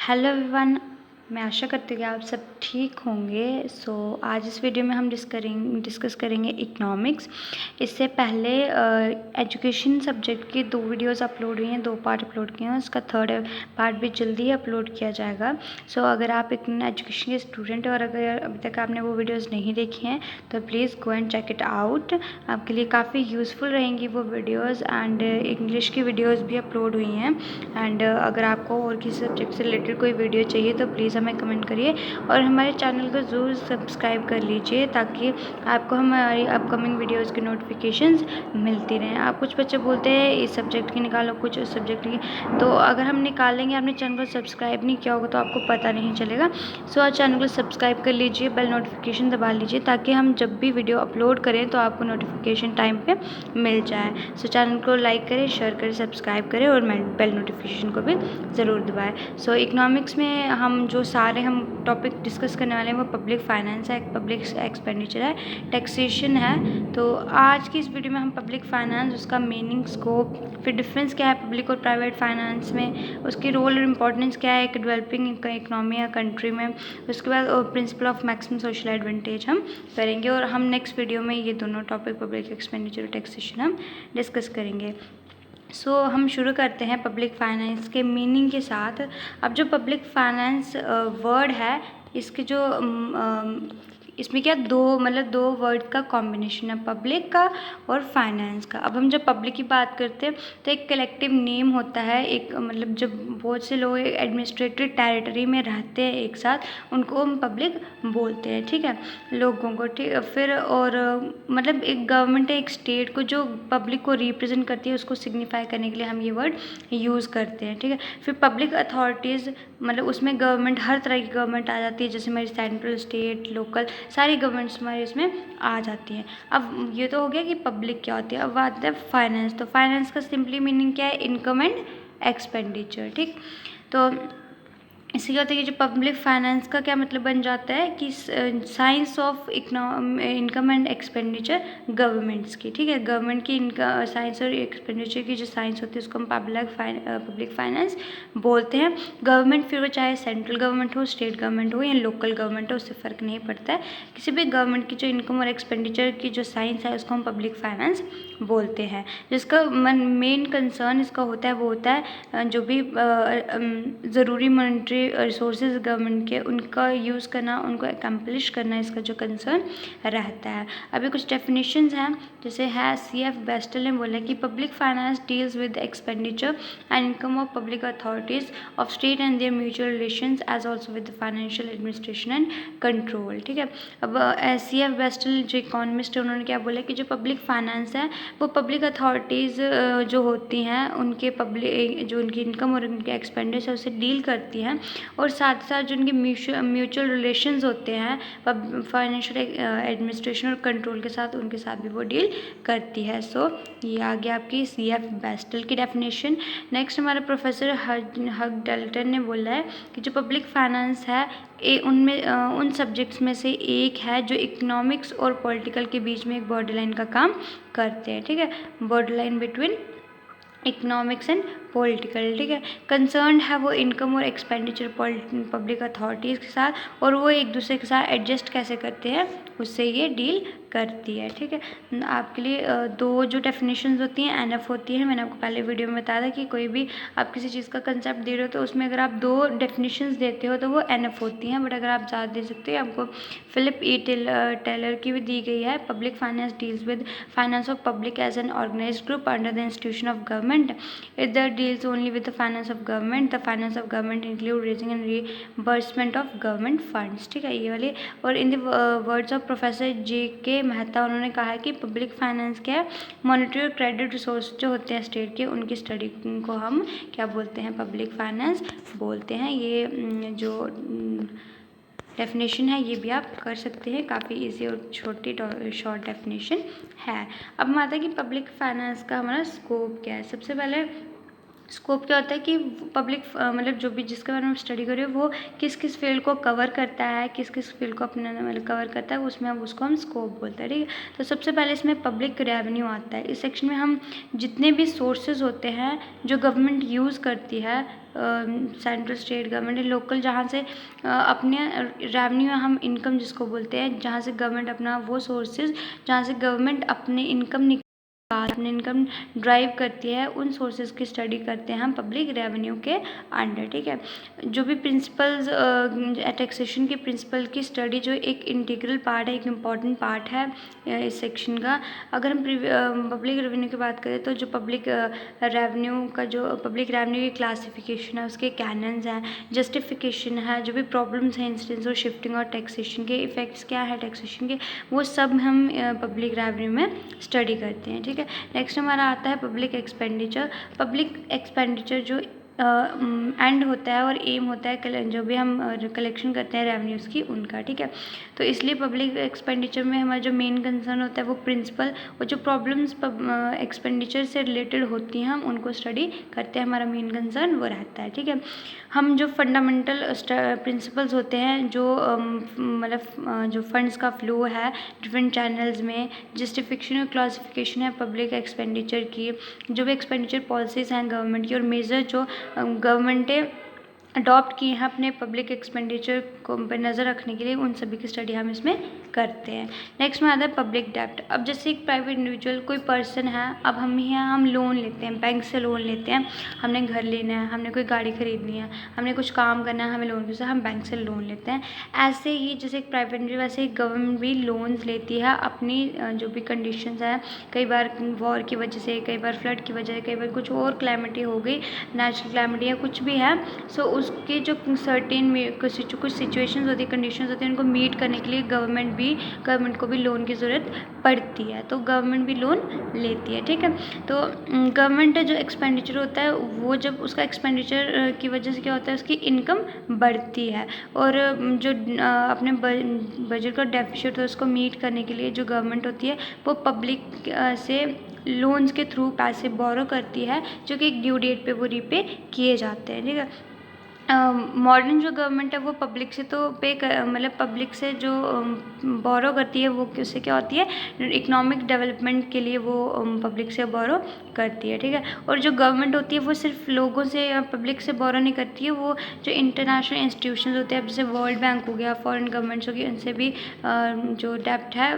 Hello everyone, मैं आशा करती हूँ कि आप सब ठीक होंगे। आज इस वीडियो में हम डिस्कस करेंगे इकोनॉमिक्स। इससे पहले एजुकेशन सब्जेक्ट की 2 वीडियोस अपलोड हुई हैं, 2 पार्ट अपलोड किए हैं। उसका 3rd पार्ट भी जल्दी ही अपलोड किया जाएगा। अगर आप एक एजुकेशन के स्टूडेंट हैं और अगर अभी तक आपने वो वीडियोज़ नहीं देखी हैं तो please go and check it out. आपके लिए काफ़ी यूज़फुल रहेंगी वो वीडियोज़। एंड इंग्लिश की वीडियोज़ भी अपलोड हुई हैं। एंड अगर आपको और किसी सब्जेक्ट से रिलेटेड कोई वीडियो चाहिए तो प्लीज़ हमें कमेंट करिए और हमारे चैनल को ज़रूर सब्सक्राइब कर लीजिए ताकि आपको हमारी अपकमिंग वीडियोज़ की नोटिफिकेशंस मिलती रहें। आप कुछ बच्चे बोलते हैं इस सब्जेक्ट की निकालो, कुछ उस सब्जेक्ट की, तो अगर हम निकालेंगे आपने चैनल को सब्सक्राइब नहीं किया होगा तो आपको पता नहीं चलेगा। आज चैनल को सब्सक्राइब कर लीजिए, बेल नोटिफिकेशन दबा लीजिए ताकि हम जब भी वीडियो अपलोड करें तो आपको नोटिफिकेशन टाइम पे मिल जाए। चैनल को लाइक करें, शेयर करें, सब्सक्राइब करें और बेल नोटिफिकेशन को भी ज़रूर दबाएं। इकोनॉमिक्स में हम जो सारे हम टॉपिक डिस्कस करने वाले हैं वो पब्लिक फाइनेंस है, पब्लिक एक्सपेंडिचर है, टैक्सेशन है। तो आज की इस वीडियो में हम पब्लिक फाइनेंस, उसका मीनिंग, स्कोप, फिर डिफरेंस क्या है पब्लिक और प्राइवेट फाइनेंस में, उसकी रोल और इम्पोर्टेंस क्या है एक डेवलपिंग इकोनॉमी या कंट्री में, उसके बाद principal of maximum social advantage हम करेंगे। और हम नेक्स्ट वीडियो में ये दोनों टॉपिक पब्लिक एक्सपेंडिचर और टैक्सेशन हम डिस्कस करेंगे। हम शुरू करते हैं पब्लिक फाइनेंस के मीनिंग के साथ। अब जो पब्लिक फाइनेंस वर्ड है, इसके जो इसमें क्या दो वर्ड का कॉम्बिनेशन है, पब्लिक का और फाइनेंस का। अब हम जब पब्लिक की बात करते हैं तो एक कलेक्टिव नेम होता है, एक जब बहुत से लोग एडमिनिस्ट्रेटिव टेरिटरी में रहते हैं एक साथ, उनको हम पब्लिक बोलते हैं, ठीक है, लोगों को, ठीक। फिर और एक गवर्नमेंट है एक स्टेट को जो पब्लिक को रिप्रेजेंट करती है, उसको सिग्निफाई करने के लिए हम ये वर्ड यूज़ करते हैं, ठीक है। फिर पब्लिक अथॉरिटीज़, उसमें गवर्नमेंट, हर तरह की गवर्नमेंट आ जाती है, जैसे हमारी सेंट्रल, स्टेट, लोकल, सारी गवर्नमेंट्स हमारी इसमें आ जाती हैं। अब ये तो हो गया कि पब्लिक क्या होती है। अब बात है फाइनेंस। तो फाइनेंस का सिंपली मीनिंग क्या है, इनकम एंड एक्सपेंडिचर, ठीक। तो इससे क्या होता है कि जो पब्लिक फाइनेंस का क्या मतलब बन जाता है कि science of income and expenditure governments की, ठीक है। गवर्नमेंट की साइंस और एक्सपेंडिचर की जो साइंस होती है उसको हम पब्लिक फाइनेंस बोलते हैं। गवर्नमेंट फिर वो चाहे सेंट्रल गवर्नमेंट हो, स्टेट गवर्नमेंट हो या लोकल गवर्नमेंट हो, उससे फ़र्क नहीं पड़ता है। किसी भी गवर्नमेंट की जो इनकम और एक्सपेंडिचर की जो साइंस है उसको हम पब्लिक फाइनेंस बोलते हैं। जिसका मेन कंसर्न इसका होता है वो होता है जो भी ज़रूरी मॉनिटरी रिसोर्सेज गवर्नमेंट के, उनका यूज़ करना, उनको एकम्प्लिश करना, इसका जो कंसर्न रहता है। अभी कुछ डेफिनेशंस हैं, जैसे है CF बेस्टल ने बोला कि public finance deals with expenditure and income of public authorities of state and their mutual relations as also with financial administration and control, ठीक है। अब CF बेस्टल जो इकोनॉमिस्ट है उन्होंने क्या बोला कि जो पब्लिक फाइनेंस है वो पब्लिक अथॉरिटीज़ जो होती हैं उनके जो उनकी इनकम और उनके एक्सपेंडिचर से डील करती हैं, और साथ साथ जो उनके म्यूचुअल रिलेशंस होते हैं फाइनेंशियल एडमिनिस्ट्रेशन और कंट्रोल के साथ, उनके साथ भी वो डील करती है। ये आ गया आपकी CF बेस्टल की डेफिनेशन। नेक्स्ट हमारे प्रोफेसर हग डेल्टन ने बोला है कि जो पब्लिक फाइनेंस है उनमें उन सब्जेक्ट्स में से एक है जो इकोनॉमिक्स और पॉलिटिकल के बीच में एक बॉर्डर लाइन का काम करते हैं, ठीक है, border line between economics and political, ठीक है। कंसर्न है वो इनकम और एक्सपेंडिचर पब्लिक अथॉरिटीज़ के साथ, और वो एक दूसरे के साथ एडजस्ट कैसे करते हैं उससे ये डील करती है, ठीक है। आपके लिए 2 जो डेफिनेशंस होती हैं एनएफ होती है। मैंने आपको पहले वीडियो में बताया था कि कोई भी आप किसी चीज़ का कंसेप्ट दे रहे हो तो उसमें अगर आप 2 डेफिनेशंस देते हो तो वो एनएफ होती हैं, बट अगर आप ज़्यादा दे सकते हो, आपको फिलिप ई टेलर की भी दी गई है, public finance deals with finance of public as an organised group under the institution of government, it that deals only with the finance of government. The finance of government include raising and reimbursement of government funds, ठीक है, ये वाली। और in the words of professor JK Mehta, उन्होंने कहा है कि public finance क्या है, मॉनेटरी और क्रेडिट रिसोर्स जो होते हैं स्टेट के, उनकी स्टडी को हम क्या बोलते हैं, पब्लिक फाइनेंस बोलते हैं। ये जो डेफिनेशन है ये भी आप कर सकते हैं, काफ़ी इजी और छोटी शॉर्ट डेफिनेशन है। अब हम आते हैं कि पब्लिक फाइनेंस का हमारा स्कोप क्या है। सबसे पहले स्कोप क्या होता है कि पब्लिक मतलब जो भी जिसके बारे में स्टडी कर रहे हो वो किस किस फील्ड को कवर करता है, किस किस फील्ड को अपना मतलब कवर करता है, उसमें हम उसको हम स्कोप बोलते हैं। ठीक है, तो सबसे पहले इसमें पब्लिक रेवेन्यू आता है। इस सेक्शन में हम जितने भी सोर्सेज होते हैं जो गवर्नमेंट यूज़ करती है, सेंट्रल स्टेट गवर्नमेंट लोकल, जहाँ से अपने रेवेन्यू हम इनकम जिसको बोलते हैं, जहाँ से गवर्नमेंट अपना वो सोर्सेज जहाँ से गवर्नमेंट अपनी इनकम ड्राइव करती है, उन सोर्सेज की स्टडी करते हैं हम पब्लिक रेवेन्यू के अंडर। ठीक है, जो भी प्रिंसिपल्स टैक्सेशन के प्रिंसिपल की स्टडी जो एक इंटीग्रल पार्ट है, एक इम्पॉर्टेंट पार्ट है इस सेक्शन का। अगर हम पब्लिक रेवेन्यू की बात करें तो जो पब्लिक रेवेन्यू का जो पब्लिक रेवेन्यू की क्लासिफिकेशन है, उसके कैनन्स हैं, जस्टिफिकेशन है, जो भी प्रॉब्लम्स हैं इंसिडेंस और शिफ्टिंग और टैक्सेशन के इफ़ेक्ट्स क्या है टैक्सेशन के, वो सब हम पब्लिक रेवेन्यू में स्टडी करते हैं। ठीक है, नेक्स्ट हमारा आता है पब्लिक एक्सपेंडिचर। पब्लिक एक्सपेंडिचर जो एंड होता है और एम होता है जो भी हम कलेक्शन करते हैं रेवेन्यूज़ की, उनका। ठीक है, तो इसलिए पब्लिक एक्सपेंडिचर में हमारा जो मेन कंसर्न होता है वो प्रिंसिपल और जो प्रॉब्लम्स एक्सपेंडिचर से रिलेटेड होती हैं हम उनको स्टडी करते हैं, हमारा मेन कंसर्न वो रहता है। ठीक है, हम जो फंडामेंटल प्रिंसिपल्स होते हैं, जो मतलब जो फंड्स का फ्लो है डिफरेंट चैनल्स में, जस्टिफिकेशन और क्लासिफिकेशन है पब्लिक एक्सपेंडिचर की, जो भी एक्सपेंडिचर पॉलिसीज़ हैं गवर्नमेंट की और मेजर जो गवर्नमेंटें अडॉप्ट किए हैं अपने पब्लिक एक्सपेंडिचर को पर नज़र रखने के लिए, उन सभी की स्टडी हम इसमें करते हैं। नेक्स्ट में आता है पब्लिक डेप्ट। अब जैसे एक प्राइवेट इंडिविजुअल कोई पर्सन है, अब हम लोन लेते हैं, बैंक से लोन लेते हैं, हमने घर लेना है, हमने कोई गाड़ी खरीदनी है, हमने कुछ काम करना है, हमें लोन की हम बैंक से लोन लेते हैं। ऐसे ही जैसे एक प्राइवेट इंडिविजुअल, वैसे ही गवर्नमेंट भी लोन्स लेती है अपनी जो भी कंडीशंस हैं, कई बार वॉर की वजह से, कई बार फ्लड की वजह से, कई बार कुछ और क्लैमिटी हो गई, नेचुरल क्लैमिटी या कुछ भी है, सो उसके जो सर्टेन कुछ सिचुएशंस होती है, कंडीशंस होती हैं, उनको मीट करने के लिए गवर्नमेंट को भी लोन की ज़रूरत पड़ती है, तो गवर्नमेंट भी लोन लेती है। ठीक है, तो गवर्नमेंट जो एक्सपेंडिचर होता है वो जब उसका एक्सपेंडिचर की वजह से क्या होता है, उसकी इनकम बढ़ती है और जो अपने बजट का डेफिसिट है उसको मीट करने के लिए जो गवर्नमेंट होती है वो पब्लिक से लोन्स के थ्रू पैसे बोरो करती है, जो कि एक ड्यू डेट पे वो रीपे किए जाते हैं। ठीक है, मॉडर्न जो गवर्नमेंट है वो पब्लिक से तो मतलब पब्लिक से जो बोरो करती है वो उससे क्या होती है, इकोनॉमिक डेवलपमेंट के लिए वो पब्लिक से बोरो करती है। ठीक है, और जो गवर्नमेंट होती है वो सिर्फ लोगों से या पब्लिक से बोरो नहीं करती है, वो जो इंटरनेशनल इंस्टीट्यूशंस होते हैं, जैसे वर्ल्ड बैंक हो गया, फॉरेन गवर्नमेंट्स हो गई, उनसे भी जो डेप्ट है,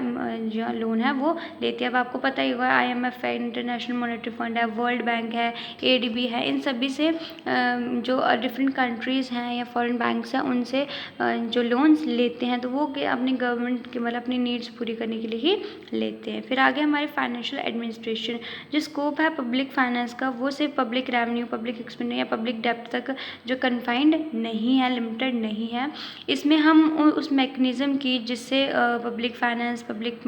जो लोन है वो लेती है। अब आपको पता ही होगा IMF है, इंटरनेशनल मॉनेटरी फंड है, वर्ल्ड बैंक है, ADB है, इन सभी से जो डिफरेंट कंट्रीज़ हैं या फॉरेन बैंक्स हैं उनसे जो लोन्स लेते हैं, तो वो अपनी गवर्नमेंट के मतलब अपनी नीड्स पूरी करने के लिए ही लेते हैं। फिर आगे हमारे फाइनेंशियल एडमिनिस्ट्रेशन, जो स्कोप है पब्लिक फाइनेंस का, वो सिर्फ पब्लिक रेवेन्यू, पब्लिक एक्सपेंडिचर या पब्लिक डेप्ट तक जो कन्फाइंड नहीं है, लिमिटेड नहीं है। इसमें हम उस मैकेनिज़्म की जिससे public finance, public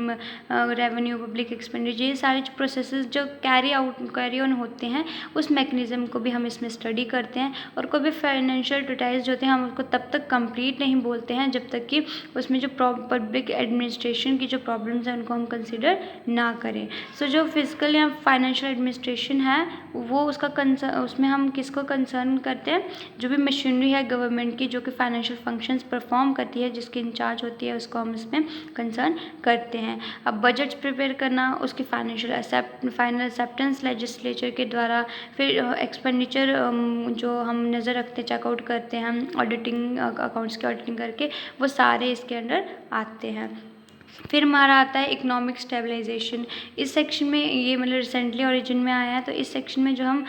revenue, public expenditure, ये सारे प्रोसेसेस जो कैरी ऑन होते हैं, उस मैकेनिज़्म को भी हम इसमें स्टडी करते हैं। और कोई भी फाइनेंशियल डिटेल्स जो होते हैं हम उसको तब तक कंप्लीट नहीं बोलते हैं जब तक कि उसमें जो पब्लिक एडमिनिस्ट्रेशन की जो प्रॉब्लम्स हैं उनको हम कंसिडर ना करें। सो जो फिजिकल या फाइनेंशियल एडमिनिस्ट्रेशन है वो उसका उसमें हम किसको कंसर्न करते हैं, जो भी मशीनरी है गवर्नमेंट की जो कि फाइनेंशियल फंक्शंस परफॉर्म करती है, जिसकी इंचार्ज होती है, उसको हम इसमें कंसर्न करते हैं। अब बजट्स प्रिपेयर करना, उसकी फाइनल एक्सेप्टेंस लेजिस्लेचर के द्वारा, फिर एक्सपेंडिचर जो हम नज़र रखते हैं, चेकआउट करते हैं हम ऑडिटिंग, अकाउंट्स की ऑडिटिंग करके, वो सारे इसके अंडर आते हैं। फिर हमारा आता है इकोनॉमिक स्टेबलाइजेशन। इस सेक्शन में ये मतलब रिसेंटली ओरिजिन में आया है, तो इस सेक्शन में जो हम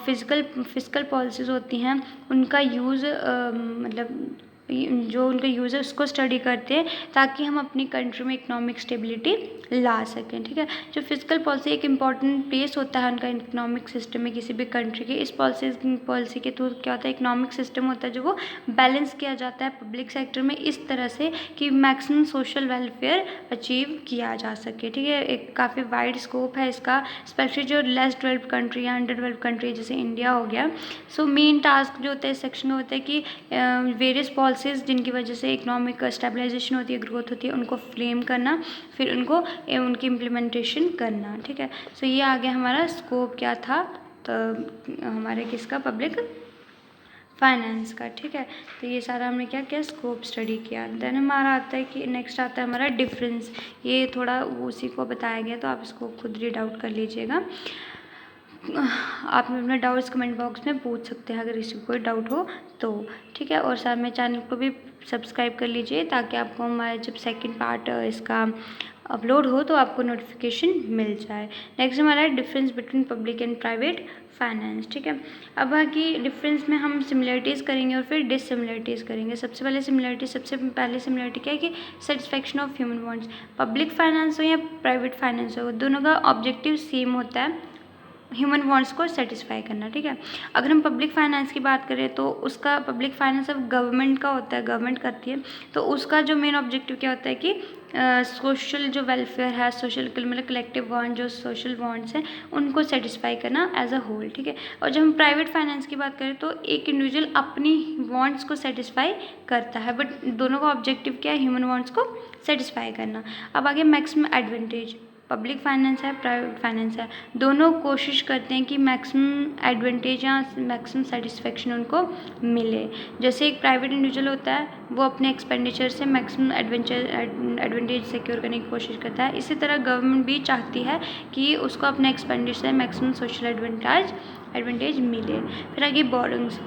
फिजिकल पॉलिसीज़ होती हैं उनका यूज़ मतलब जो उनका यूज़ है उसको स्टडी करते हैं ताकि हम अपनी कंट्री में इकोनॉमिक स्टेबिलिटी ला सकें। ठीक है, जो फिजिकल पॉलिसी एक इम्पॉर्टेंट प्लेस होता है उनका इकोनॉमिक सिस्टम में किसी भी कंट्री के। इस पॉलिसी के थ्रू क्या होता है, इकोनॉमिक सिस्टम होता है जो वो बैलेंस किया जाता है पब्लिक सेक्टर में इस तरह से कि मैक्सिमम सोशल वेलफेयर अचीव किया जा सके। ठीक है, एक काफ़ी वाइड स्कोप है इसका, स्पेशली जो लेस डेवलप्ड कंट्री या अंडर डेवलप्ड कंट्री जैसे इंडिया हो गया। सो मेन टास्क जो होता है इस सेक्शन में होता है कि वेरियस पॉलिसीज़ जिनकी वजह से इकोनॉमिक स्टेबलाइजेशन होती है, ग्रोथ होती है, उनको फ्रेम करना, फिर उनकी इम्प्लीमेंटेशन करना। ठीक है, सो ये आगे हमारा स्कोप क्या था, हमारे किसका, पब्लिक फाइनेंस का। ठीक है, तो ये सारा हमने क्या किया, स्कोप स्टडी किया। देन हमारा आता है कि नेक्स्ट आता है हमारा डिफरेंस। ये थोड़ा उसी को बताया गया, तो आप इसको खुद रीड आउट कर लीजिएगा। आप अपने डाउट्स कमेंट बॉक्स में पूछ सकते हैं अगर किसी को कोई डाउट हो तो। ठीक है, और साथ में चैनल को भी सब्सक्राइब कर लीजिए ताकि आपको हमारा जब सेकंड पार्ट इसका अपलोड हो तो आपको नोटिफिकेशन मिल जाए। नेक्स्ट हमारा है difference between public and private finance. ठीक है, अब बाकी डिफरेंस में हम सिमिलरिटीज़ करेंगे और फिर डिससिमिलरिटीज़ करेंगे। सबसे पहले सिमिलरिटी क्या है कि satisfaction of human wants. Public finance हो या प्राइवेट फाइनेंस हो, दोनों का ऑब्जेक्टिव सेम होता है, ह्यूमन वांट्स को सेटिस्फाई करना। ठीक है, अगर हम पब्लिक फाइनेंस की बात करें तो उसका, पब्लिक फाइनेंस अब गवर्नमेंट का होता है, गवर्नमेंट करती है, तो उसका जो मेन ऑब्जेक्टिव क्या होता है कि सोशल जो वेलफेयर है, सोशल मतलब कलेक्टिव वांट, जो सोशल वांट्स हैं उनको सेटिस्फाई करना एज अ होल। ठीक है, और जब हम प्राइवेट फाइनेंस की बात करें तो एक इंडिविजुअल अपनी वांट्स को सेटिस्फाई करता है, बट दोनों का ऑब्जेक्टिव क्या है, ह्यूमन वांट्स को सेटिस्फाई करना। अब आगे मैक्सिमम एडवांटेज, पब्लिक फाइनेंस है, प्राइवेट फाइनेंस है, दोनों कोशिश करते हैं कि मैक्सिमम एडवांटेज या मैक्सिमम सेटिस्फेक्शन उनको मिले। जैसे एक प्राइवेट इंडिविजुअल होता है, वो अपने एक्सपेंडिचर से मैक्सिमम एडवांटेज सिक्योर करने की कोशिश करता है, इसी तरह गवर्नमेंट भी चाहती है कि उसको अपने एक्सपेंडिचर से मैक्सिमम सोशल एडवांटेज मिले। फिर आगे बोरिंग्स,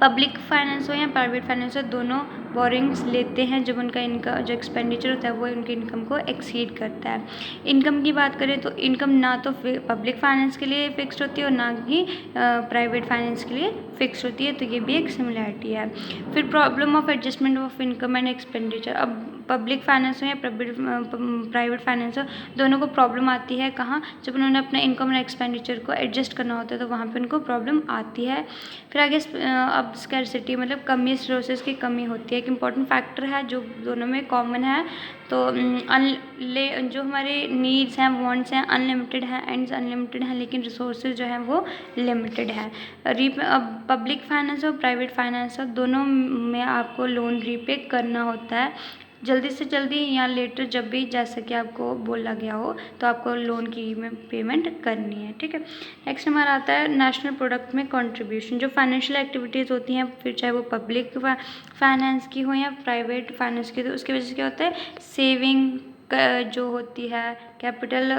पब्लिक फाइनेंस हो या प्राइवेट फाइनेंस हो, दोनों बोरिंग्स लेते हैं जब उनका इनका जो एक्सपेंडिचर होता है वो उनके इनकम को एक्सीड करता है। इनकम की बात करें तो इनकम ना तो पब्लिक फाइनेंस के लिए फिक्स्ड होती है और ना ही प्राइवेट फाइनेंस के लिए फिक्स्ड होती है, तो ये भी एक सिमिलरिटी है। फिर problem of adjustment of income and expenditure, अब पब्लिक फाइनेंस हो या प्राइवेट फाइनेंस हो, दोनों को प्रॉब्लम आती है कहाँ, जब उन्होंने अपने इनकम और एक्सपेंडिचर को एडजस्ट करना होता है तो वहाँ पे उनको प्रॉब्लम आती है। फिर आगे अब स्कैरसिटी मतलब कमी, रिसोर्सेज की कमी होती है, एक इम्पॉर्टेंट फैक्टर है जो दोनों में कॉमन है। तो जो हमारे नीड्स हैं, वांट्स हैं, अनलिमिटेड हैं, एंड्स अनलिमिटेड हैं, लेकिन रिसोर्सेज जो हैं वो लिमिटेड है। अब पब्लिक फाइनेंस और प्राइवेट फाइनेंस और दोनों में आपको लोन रीपे करना होता है जल्दी से जल्दी या लेटर, जब भी जैसा कि आपको बोला गया हो तो आपको लोन की पेमेंट करनी है। ठीक है, नेक्स्ट हमारा आता है नेशनल प्रोडक्ट में कंट्रीब्यूशन। जो फाइनेंशियल एक्टिविटीज़ होती हैं, फिर चाहे वो पब्लिक फाइनेंस की हो या प्राइवेट फाइनेंस की, तो उसकी वजह से क्या होता है, सेविंग जो होती है, capital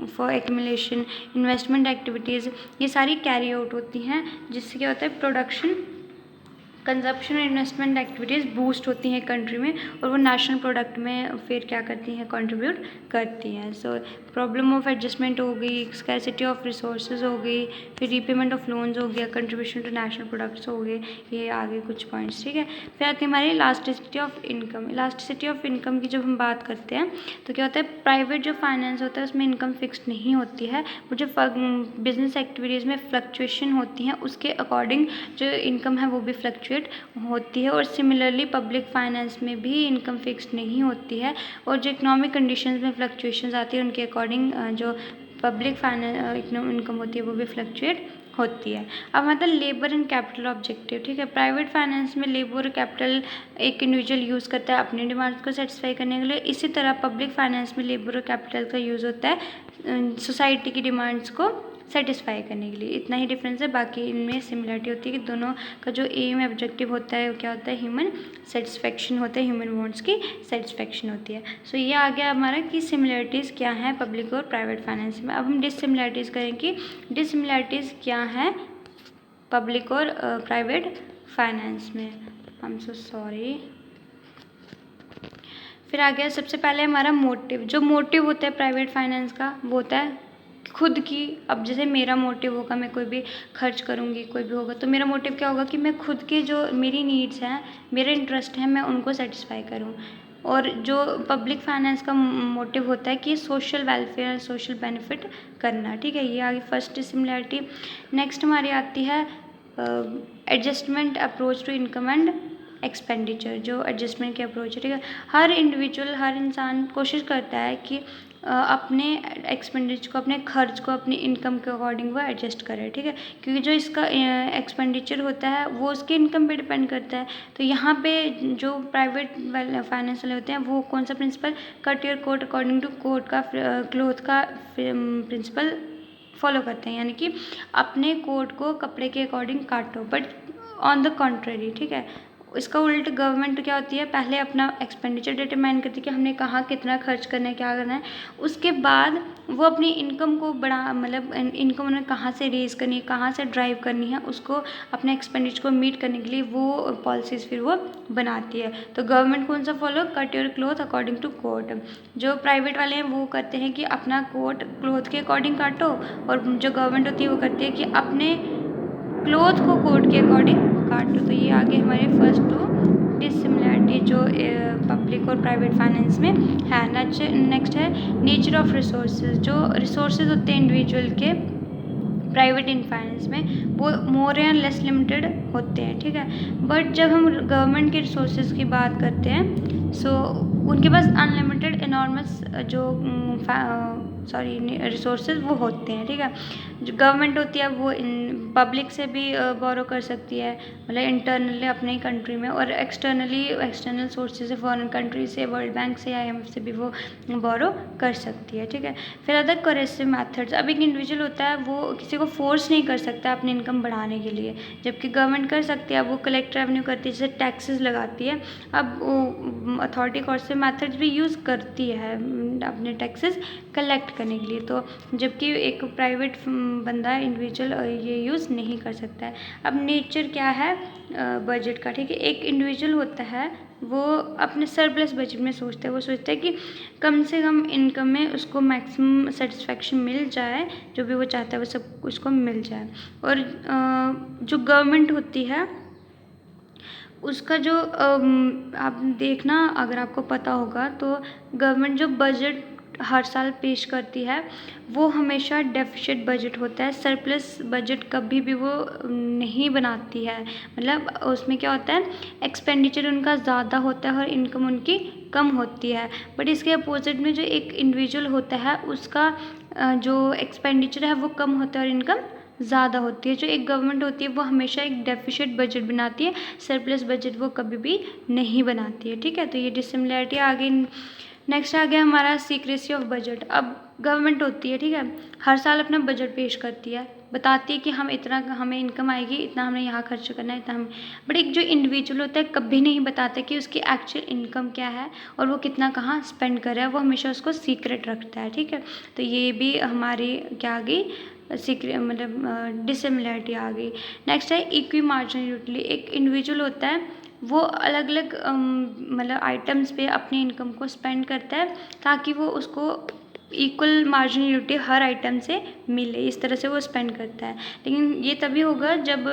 for accumulation, investment activities, ये सारी कैरी आउट होती हैं, जिससे क्या होता है, प्रोडक्शन, कंजप्शन और इन्वेस्टमेंट एक्टिविटीज़ बूस्ट होती हैं कंट्री में, और वो नेशनल प्रोडक्ट में फिर क्या करती हैं, कंट्रीब्यूट करती हैं। सो प्रॉब्लम ऑफ एडजस्टमेंट हो गई, स्कैरसिटी ऑफ रिसोर्सेज हो गई, फिर रीपेमेंट ऑफ लोन्स हो गया, कंट्रीब्यूशन टू नेशनल प्रोडक्ट्स हो गए, ये आगे कुछ पॉइंट्स। ठीक है, फिर आती है हमारी elasticity of income. Elasticity of income की जब हम बात करते हैं तो क्या होता है, प्राइवेट जो फाइनेंस होता है उसमें इनकम फिक्स नहीं होती है, वो जो बिजनेस एक्टिविटीज़ में फ्लक्चुएशन होती हैं उसके अकॉर्डिंग जो इनकम है वो भी फ्लक्चुएट होती है। और सिमिलरली पब्लिक फाइनेंस में भी इनकम फिक्स्ड नहीं होती है, और जो इकोनॉमिक कंडीशंस में फ्लक्चुएशंस आती है उनके अकॉर्डिंग जो पब्लिक फाइनेंस इनकम होती है वो भी फ्लक्चुएट होती है। अब मतलब लेबर एंड कैपिटल ऑब्जेक्टिव। ठीक है, प्राइवेट फाइनेंस में लेबर और कैपिटल एक इंडिविजुअल यूज़ करता है अपने डिमांड्स को सेटिस्फाई करने के लिए, इसी तरह पब्लिक फाइनेंस में लेबर और कैपिटल का यूज़ होता है सोसाइटी की डिमांड्स को सेटिस्फाई करने के लिए। इतना ही डिफरेंस है, बाकी इनमें सिमिलरिटी होती है कि दोनों का जो एम ऑब्जेक्टिव होता है वो क्या होता है, ह्यूमन सेटिस्फेक्शन होता है, ह्यूमन वांट्स की सेटिस्फेक्शन होती है। सो ये आ गया हमारा कि सिमिलरिटीज़ क्या हैं पब्लिक और प्राइवेट फाइनेंस में। अब हम डिससिमिलरिटीज़ करें कि डिससिमिलरिटीज़ क्या हैं पब्लिक और प्राइवेट फाइनेंस में। I am so sorry. फिर आ गया सबसे पहले हमारा मोटिव। जो मोटिव होता है प्राइवेट फाइनेंस का वो होता है खुद की। अब जैसे मेरा मोटिव होगा, मैं कोई भी खर्च करूँगी, कोई भी होगा, तो मेरा मोटिव क्या होगा कि मैं खुद के जो मेरी नीड्स हैं, मेरे इंटरेस्ट हैं, मैं उनको सेटिस्फाई करूँ। और जो पब्लिक फाइनेंस का मोटिव होता है कि सोशल वेलफेयर, सोशल बेनिफिट करना। ठीक है, ये आगे फर्स्ट सिमिलरिटी। नेक्स्ट हमारी आती है adjustment approach to income and expenditure. जो एडजस्टमेंट की अप्रोच है, ठीक है, हर इंडिविजुअल, हर इंसान कोशिश करता है कि अपने एक्सपेंडिचर को, अपने खर्च को अपनी इनकम के अकॉर्डिंग वो एडजस्ट करे। ठीक है, क्योंकि जो इसका एक्सपेंडिचर होता है वो उसके इनकम पे डिपेंड करता है। तो यहाँ पे जो प्राइवेट फाइनेंस वाले होते हैं वो कौन सा principle, cut your coat according to coat का, क्लोथ का प्रिंसिपल फॉलो करते हैं, यानी कि अपने कोट को कपड़े के अकॉर्डिंग काटो। बट ऑन द कॉन्ट्ररी, ठीक है, इसका उल्ट गवर्नमेंट क्या होती है, पहले अपना एक्सपेंडिचर डिटरमाइन करती है कि हमने कहाँ कितना खर्च करना है, क्या करना है। उसके बाद वो अपनी इनकम को बढ़ा, मतलब इनकम उन्हें कहाँ से रेज करनी है, कहाँ से ड्राइव करनी है, उसको अपने एक्सपेंडिचर को मीट करने के लिए वो पॉलिसीज़ फिर वो बनाती है। तो गवर्नमेंट कौन सा follow, cut your cloth according to coat. जो प्राइवेट वाले हैं वो करते हैं कि अपना कोट क्लोथ के अकॉर्डिंग काटो, और जो गवर्नमेंट होती है वो करती है कि अपने क्लोथ को कोट के अकॉर्डिंग काटो। तो ये आगे हमारे फर्स्ट टू डिसिमिलरिटी जो पब्लिक और प्राइवेट फाइनेंस में है। नेक्स्ट है नेचर ऑफ रिसोर्सेज। जो रिसोर्सेज होते हैं इंडिविजुअल के प्राइवेट इन फाइनेंस में वो मोर या लेस लिमिटेड होते हैं, ठीक है। बट जब हम गवर्नमेंट के रिसोर्सेज की बात करते हैं, सो उनके पास अनलिमिटेड इनॉर्मस जो रिसोर्सेज वो होते हैं, ठीक है। जो गवर्नमेंट होती है वो पब्लिक से भी बोरो कर सकती है, मतलब इंटरनली अपने कंट्री में, और एक्सटर्नल सोर्सेज से, फॉरेन कंट्री से, वर्ल्ड बैंक से, IMF से भी वो बोरो कर सकती है, ठीक है। फिर अदर कोरेसिव मेथड्स। अब एक इंडिविजुअल होता है वो किसी को फोर्स नहीं कर सकता अपनी इनकम बढ़ाने के लिए, जबकि गवर्नमेंट कर सकती है। वो कलेक्ट रेवेन्यू करती है, जैसे टैक्सेस लगाती है। अब वो अथॉरिटी कोरेसिव मेथड्स भी यूज़ करती है अपने टैक्सेस कलेक्ट करने के लिए, तो जबकि एक प्राइवेट बंदा इंडिविजुअल ये यूज़ नहीं कर सकता है। अब नेचर क्या है बजट का, ठीक है। एक इंडिविजुअल होता है वो अपने सरप्लस बजट में सोचता है, वो सोचता है कि कम से कम इनकम में उसको मैक्सिमम सेटिस्फेक्शन मिल जाए, जो भी वो चाहता है वो सब उसको मिल जाए। और जो गवर्नमेंट होती है उसका जो आप देखना, अगर आपको पता होगा तो गवर्नमेंट जो बजट हर साल पेश करती है वो हमेशा डेफिसिट बजट होता है। सरप्लस बजट कभी भी वो नहीं बनाती है। मतलब उसमें क्या होता है, एक्सपेंडिचर उनका ज़्यादा होता है और इनकम उनकी कम होती है। बट इसके अपोजिट में जो एक इंडिविजुअल होता है उसका जो एक्सपेंडिचर है वो कम होता है और इनकम ज़्यादा होती है। जो एक गवर्नमेंट होती है वो हमेशा एक डेफिसिट बजट बनाती है, सरप्लस बजट वो कभी भी नहीं बनाती है, ठीक है। तो ये डिसिमिलरिटी आ गई। नेक्स्ट आ गया हमारा सीक्रेसी ऑफ बजट। अब गवर्नमेंट होती है, ठीक है, हर साल अपना बजट पेश करती है, बताती है कि हम इतना, हमें इनकम आएगी, इतना हमने यहाँ खर्च करना है, इतना हम। बट एक जो इंडिविजुअल होता है कभी नहीं बताता कि उसकी एक्चुअल इनकम क्या है और वो कितना कहाँ स्पेंड कर रहा है, वो हमेशा उसको सीक्रेट रखता है, ठीक है। तो ये भी हमारी क्या आ गई, सीक्रेट, मतलब डिसिमिलरिटी आ गई। नेक्स्ट है इक्वी मार्जिनल यूटिलिटी। एक इंडिविजुअल होता है वो अलग अलग मतलब आइटम्स पे अपनी इनकम को स्पेंड करता है ताकि वो उसको इक्वल मार्जिनल यूटिलिटी हर आइटम से मिले, इस तरह से वो स्पेंड करता है। लेकिन ये तभी होगा जब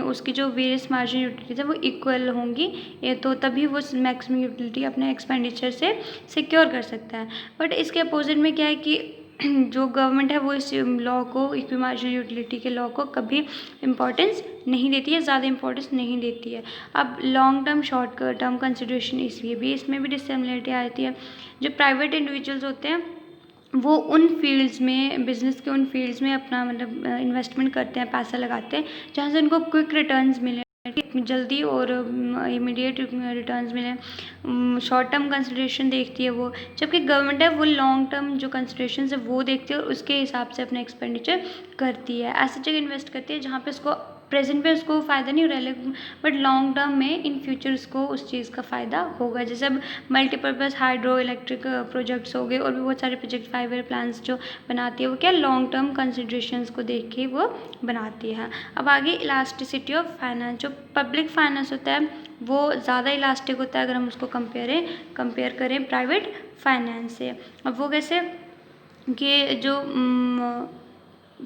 उसकी जो वेरियस मार्जिनल यूटिलिटीज है वो इक्वल होंगी, ये तो तभी वो मैक्सिमम यूटिलिटी अपने एक्सपेंडिचर से सिक्योर कर सकता है। बट इसके अपोजिट में क्या है कि जो गवर्नमेंट है वो इस लॉ को, इक्वी मार्जिनल यूटिलिटी के लॉ को कभी इम्पोर्टेंस नहीं देती है, ज़्यादा इंपॉर्टेंस नहीं देती है। अब long term short term consideration, इसलिए भी इसमें भी डिसिमिलरिटी आती है। जो प्राइवेट इंडिविजुअल्स होते हैं वो उन फील्ड्स में, बिजनेस के उन फील्ड्स में अपना मतलब इन्वेस्टमेंट करते हैं, पैसा लगाते हैं जहाँ से उनको क्विक रिटर्न्स मिले, जल्दी और इमीडिएट रिटर्न्स मिले। शॉर्ट टर्म कंसिडरेशन देखती है वो, जबकि गवर्नमेंट है वो लॉन्ग टर्म जो कंसिडरेशन है वो देखती है और उसके हिसाब से अपना एक्सपेंडिचर करती है। ऐसी जगह इन्वेस्ट करती है जहाँ पे उसको प्रेजेंट पे उसको फ़ायदा नहीं हो रहा है, बट लॉन्ग टर्म में इन फ्यूचर उसको उस चीज़ का फ़ायदा होगा। जैसे अब मल्टीपर्पज़ हाइड्रो इलेक्ट्रिक प्रोजेक्ट्स हो गए और भी बहुत सारे प्रोजेक्ट, 5 ईयर प्लान्स जो बनाती है वो क्या लॉन्ग टर्म कंसिडरेशंस को देख के वो बनाती है। अब आगे इलास्टिसिटी ऑफ फाइनेंस। जो पब्लिक फाइनेंस होता है वो ज़्यादा इलास्टिक होता है अगर हम उसको कंपेयर करें प्राइवेट फाइनेंस से। अब वो कैसे कि जो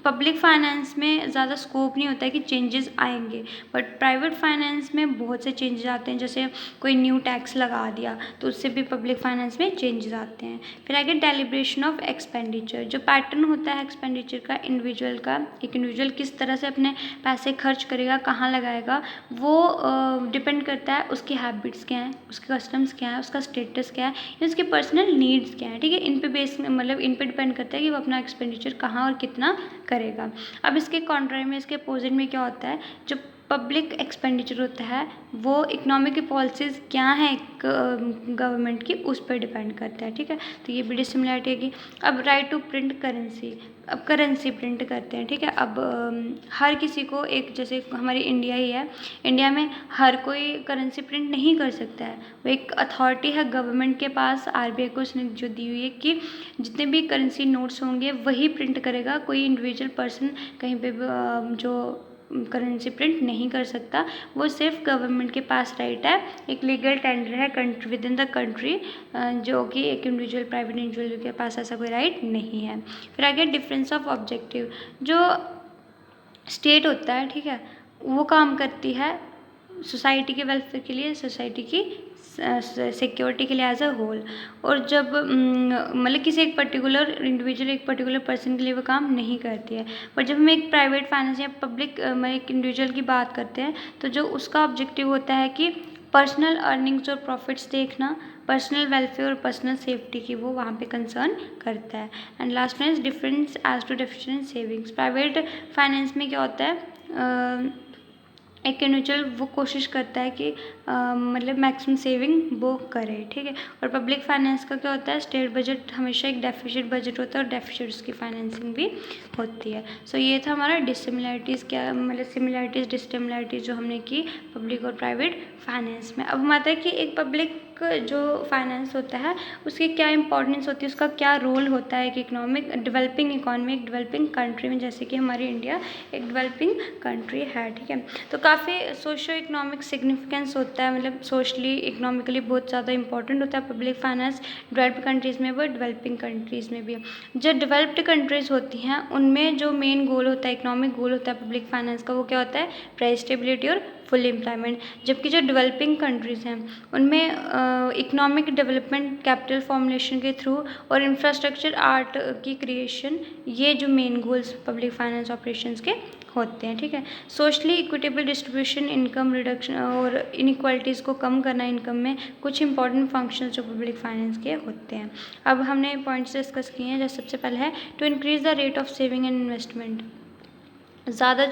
पब्लिक फाइनेंस में ज़्यादा स्कोप नहीं होता है कि चेंजेस आएंगे, बट प्राइवेट फाइनेंस में बहुत से चेंजेस आते हैं। जैसे कोई न्यू टैक्स लगा दिया तो उससे भी पब्लिक फाइनेंस में चेंजेस आते हैं। फिर आगे डेलिब्रेशन ऑफ एक्सपेंडिचर। जो पैटर्न होता है एक्सपेंडिचर का इंडिविजुअल का, एक इंडिविजुअल किस तरह से अपने पैसे खर्च करेगा, कहाँ लगाएगा, वो डिपेंड करता है उसकी हैबिट्स क्या हैं, उसके कस्टम्स क्या है, उसका स्टेटस क्या है, या उसके पर्सनल नीड्स क्या है, ठीक है। इन पे बेस, मतलब इन पे डिपेंड करता है कि वो अपना एक्सपेंडिचर कहाँ और कितना करेगा। अब इसके कॉन्ट्रारी में, इसके अपोजिट में क्या होता है, जो पब्लिक एक्सपेंडिचर होता है वो इकोनॉमिक की पॉलिसीज़ क्या हैं गवर्नमेंट की, उस पर डिपेंड करता है, ठीक है। तो ये भी डिसिमिलरिटी है कि अब राइट टू प्रिंट करेंसी। अब करेंसी प्रिंट करते हैं, ठीक है। अब हर किसी को एक, जैसे हमारी इंडिया ही है, इंडिया में हर कोई करेंसी प्रिंट नहीं कर सकता है। वो एक अथॉरिटी है गवर्नमेंट के पास, आरबीआई को उसने जो दी हुई है कि जितने भी करेंसी नोट्स होंगे वही प्रिंट करेगा, कोई इंडिविजुअल पर्सन कहीं पे जो करेंसी प्रिंट नहीं कर सकता। वो सिर्फ गवर्नमेंट के पास राइट है, एक लीगल टेंडर है country with in the country, जो कि एक इंडिविजुअल प्राइवेट इंडिविजुअल के पास ऐसा कोई राइट नहीं है। फिर आगे डिफरेंस ऑफ ऑब्जेक्टिव, जो स्टेट होता है, ठीक है, वो काम करती है सोसाइटी के वेलफेयर के लिए, सोसाइटी की सिक्योरिटी के लिए एज अ होल। और जब मतलब किसी एक पर्टिकुलर इंडिविजुअल, एक पर्टिकुलर पर्सन के लिए वो काम नहीं करती है। पर जब हम एक प्राइवेट फाइनेंस या पब्लिक मतलब एक इंडिविजुअल की बात करते हैं, तो जो उसका ऑब्जेक्टिव होता है कि पर्सनल अर्निंग्स और प्रॉफिट्स देखना, पर्सनल वेलफेयर और पर्सनल सेफ्टी की वो वहाँ पे कंसर्न करता है। एंड लास्ट में difference as to definition savings. Private finance में क्या होता है, एक इंडिविजुअल वो कोशिश करता है कि मतलब मैक्सिमम सेविंग वो करे, ठीक है। और पब्लिक फाइनेंस का क्या होता है, स्टेट बजट हमेशा एक डेफिसिट बजट होता है और डेफिसिट उसकी फाइनेंसिंग भी होती है। सो ये था हमारा डिसिमिलरिटीज़, क्या मतलब सिमिलरिटीज़ डिसिमिलरिटीज़ जो हमने की पब्लिक और प्राइवेट फाइनेंस में। अब हम आते हैं कि एक पब्लिक जो फाइनेंस होता है उसकी क्या इंपॉर्टेंस होती है, उसका क्या रोल होता है एक इकोनॉमिक डेवलपिंग इकोनॉमी, एक डेवलपिंग कंट्री में, जैसे कि हमारी इंडिया एक डेवलपिंग कंट्री है, ठीक है। तो काफ़ी सोशो इकोनॉमिक सिग्निफिकेंस होता है, मतलब सोशली इकोनॉमिकली बहुत ज़्यादा इंपॉर्टेंट होता है पब्लिक फाइनेंस, डेवलप्ड कंट्रीज़ में भी, डेवलपिंग कंट्रीज़ में भी। जो डेवलप्ड कंट्रीज़ होती हैं उनमें जो मेन गोल होता है, इकोनॉमिक गोल होता है पब्लिक फाइनेंस का, वो क्या होता है, प्राइस स्टेबिलिटी और फुल एम्प्लॉयमेंट। जबकि जो डेवलपिंग कंट्रीज़ हैं उनमें इकोनॉमिक डेवलपमेंट, कैपिटल फॉर्मुलेशन के थ्रू और इंफ्रास्ट्रक्चर आर्ट की क्रिएशन, ये जो main goals public finance operations के होते हैं, ठीक है। Socially equitable distribution, income reduction और इनइक्वालिटीज़ को कम करना इनकम में, कुछ इंपॉर्टेंट फंक्शंस जो पब्लिक फाइनेंस के होते हैं। अब हमने पॉइंट्स डिस्कस किए हैं, जैसे सबसे पहले है to increase the rate of saving and investment. ज़्यादा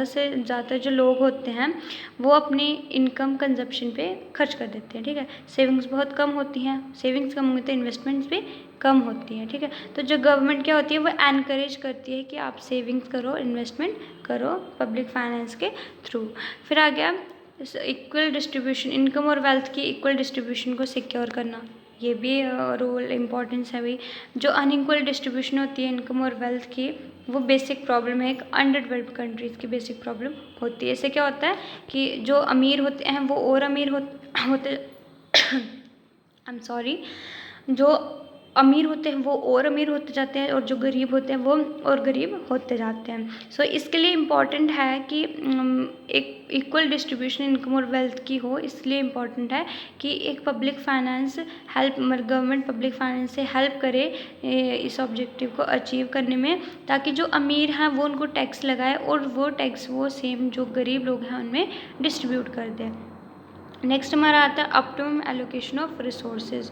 से ज़्यादा जो लोग होते हैं वो अपनी इनकम कंजप्शन पे खर्च कर देते हैं, ठीक है। सेविंग्स बहुत कम होती हैं, सेविंग्स कम होती है, इन्वेस्टमेंट्स भी कम होती हैं, ठीक है। तो जो गवर्नमेंट क्या होती है वो एनकरेज करती है कि आप सेविंग्स करो, इन्वेस्टमेंट करो पब्लिक फाइनेंस के थ्रू। फिर आ गया इक्वल डिस्ट्रीब्यूशन, इनकम और वेल्थ की इक्वल डिस्ट्रीब्यूशन को सिक्योर करना, ये भी रोल इम्पॉर्टेंस है भाई। जो अनइक्वल डिस्ट्रीब्यूशन होती है इनकम और वेल्थ की, वो बेसिक प्रॉब्लम है, एक अंडर डेवलप्ड कंट्रीज़ की बेसिक प्रॉब्लम होती है। इससे क्या होता है कि जो अमीर होते हैं वो और अमीर होते आई एम सॉरी, जो अमीर होते हैं वो और अमीर होते जाते हैं और जो गरीब होते हैं वो और गरीब होते जाते हैं। सो इसके लिए इम्पॉर्टेंट है कि एक इक्वल डिस्ट्रीब्यूशन इनकम और वेल्थ की हो, इसलिए इम्पॉर्टेंट है कि एक public finance help, government public finance से हेल्प करे इस ऑब्जेक्टिव को अचीव करने में, ताकि जो अमीर हैं वो उनको टैक्स लगाए और वो टैक्स वो सेम जो गरीब लोग हैं उनमें डिस्ट्रीब्यूट कर दें। नेक्स्ट हमारा आता है optimum allocation of resources.